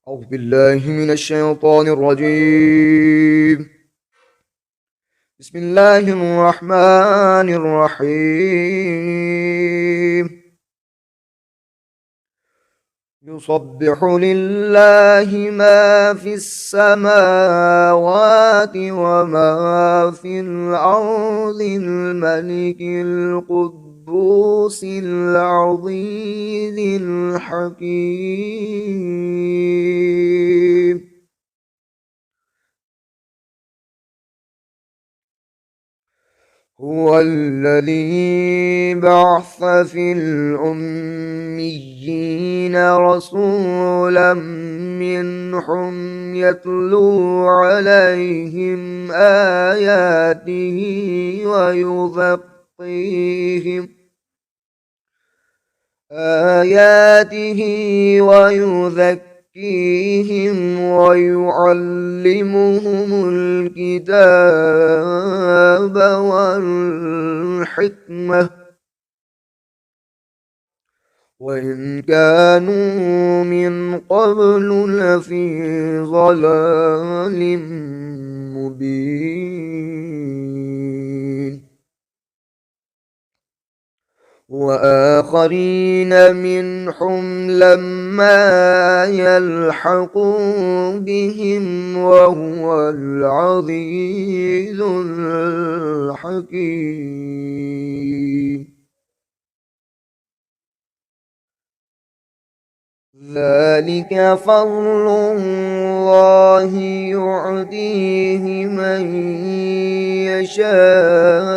أعوذ بالله من الشيطان الرجيم. بسم الله الرحمن الرحيم. يسبح لله ما في السماوات وما في الأرض الملك القدوس العظيم الحكيم. هو الذي بعث في الأميين رسولا منهم يتلو عليهم آياته ويزكيهم ويعلمهم الكتاب والحكمة وإن كانوا من قبل لفي ضلال مبين. وآخرين منهم لما يلحقوا بهم وهو العزيز الحكيم. ذلك فضل الله يعطيه من يشاء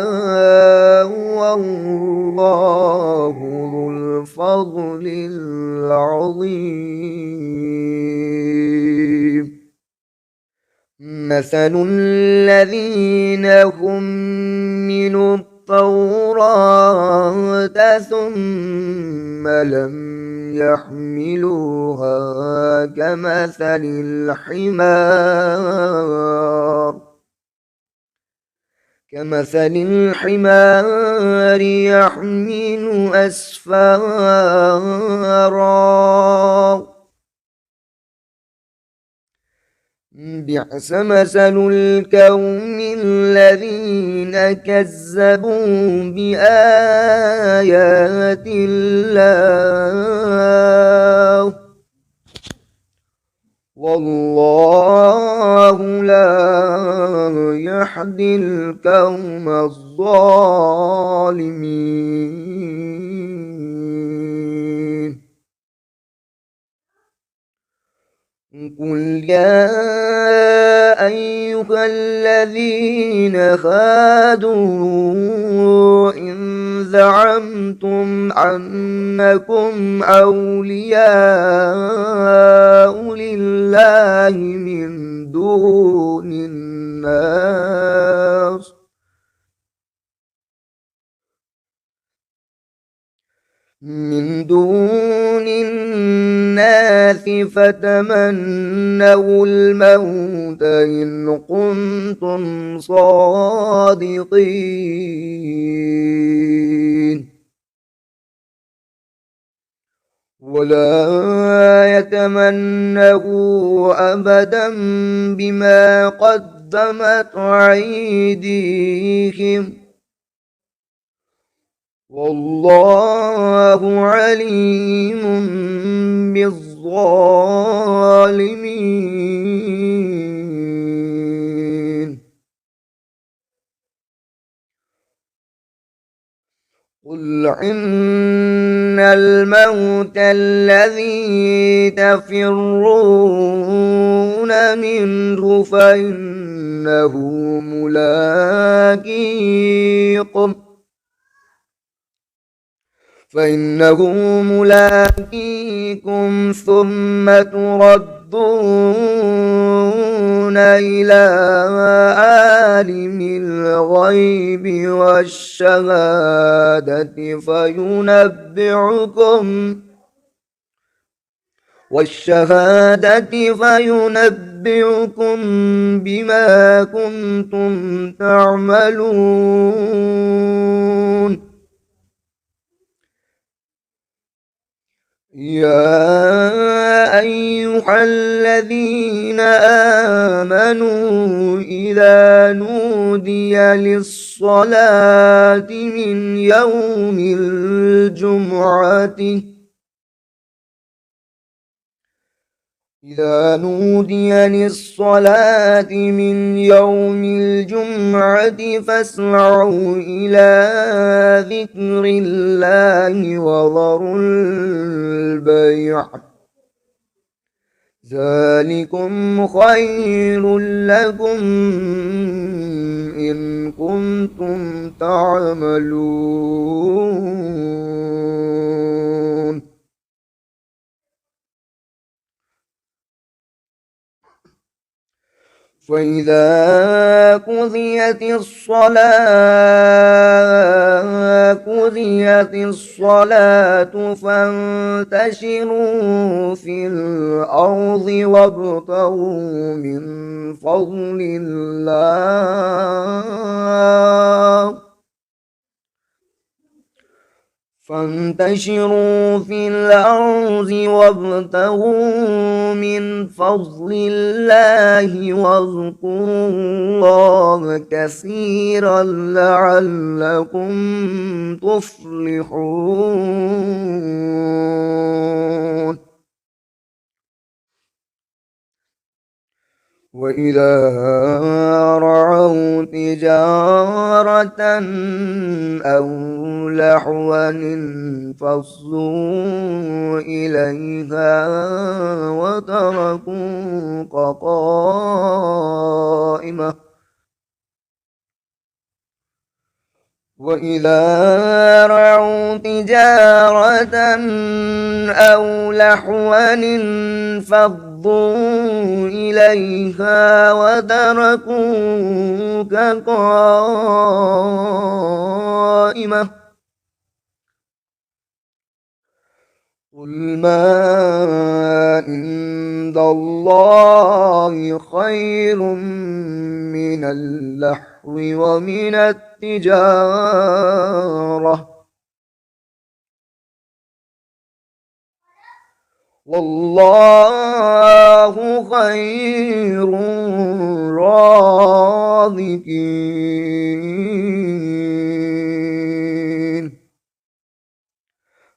والله ذو الفضل العظيم. مثل الذين حملوا التوراة ثم لم يحملوها كمثل الحمار يحمل أسفارا. بئس مثل القوم الذين كذبوا بآيات الله والله لا يهدي القوم الظالمين. قل يا أيها الذين هادوا إن زعمتم أنكم أولياء لله من دون الناس فتمنوا الموت إن كنتم صادقين ولا يتمنه أبدا بما قدمت أيديهم والله عليم بالظالمين. قل إن الموت الذي تفرون منه فإنه ملاقيكم ثم تردون إلى عالم الغيب والشهادة فينبئكم بما كنتم تعملون. يا أيها الذين آمنوا إذا نودي للصلاة من يوم الجمعة فاسعوا إلى ذكر الله وذروا البيع ذلكم خير لكم إن كنتم تعملون. فإذا قضيت الصلاة فانتشروا في الأرض وابتغوا من فضل الله وابتغوا من فضل الله واذكروا الله كثيرا لعلكم تفلحون. وإذا رأوا تجارة أو لهوا انفضوا إليها وتركوك قائمة قل ما عند الله خير من اللهو ومن التجارة والله خير الرازقين.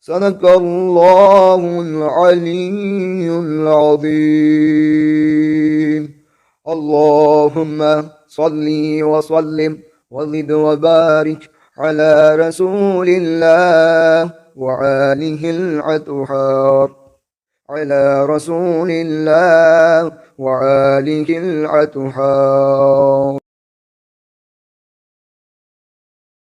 صدق الله العلي العظيم. اللهم صل وسلم وزد وبارك على رسول الله وآله الأطهار على رسول الله وآله الأطهار.